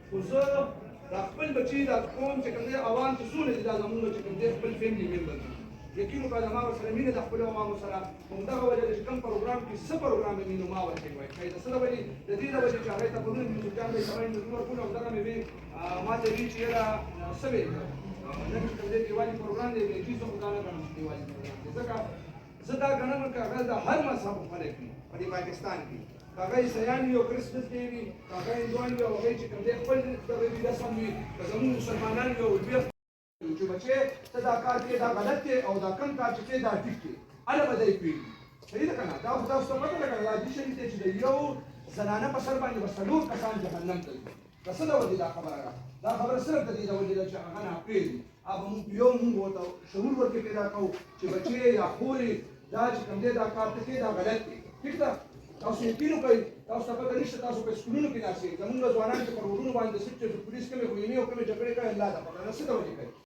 خو زه دا خپل بچي دا کوم چې کوم دی عوام چې څونه دي دا زمونږ چې کوم دی خپل فیملي ممبر دي یقین وکړه زما ورسره مینه د خپلو عوامو سره همدغه وجه ده چې کوم پروګرام کې څه پروګرام مې نو ما ورته وایي ښایي د څه د وجې د دې د وجې چې هغې ته پرون یوسف جان به سړی نظمونه ورکول او دغه مې وې ما ته وي چې یاره څه وې نن چې کوم دی دیوالي پروګرام دی مې چیز خو دا نه ګڼم چې دیوالي پروګرام دی ځکه زه دا ګڼم که هغه د هر مذهب خلک وي په دې پاکستان کې هغه عیسایان وي او کرسمس ډے وي هغه هندوان وي او هغوی چې کوم دی خپل دغه وي رسم وي که زموږ مسلمانان وي او دوی چې بچې ته دا کار کوې دا غلط دی او دا کم کار چې کوې دا ټیک دی هله به دی پوهېږي صحیح ده که نه دا خو تاسو ته پته لګه د حدیث شریف دی چې د یو زنانه په سر باندې به 4 کسان جهنم ته ځي د څه د وجې دا خبره ده دا خبره صرف د دې د وجې ده چې هغه ناپوهې دي هغه موږ یو موږ ورته شعور ورکې پیدا کوو چې بچې یا خورې دا چې کوم دی دا کار ته کوې دا غلط دی ټیک ده تاسو یقین وکړئ تاسو ته پته نشته تاسو په سکولونو کې ناست یئ زموږ ځوانان چې په روډونو باندې د پولیس کومې خونینې او کومې جګړې کوي الله ته پته ده څه د وجې کوي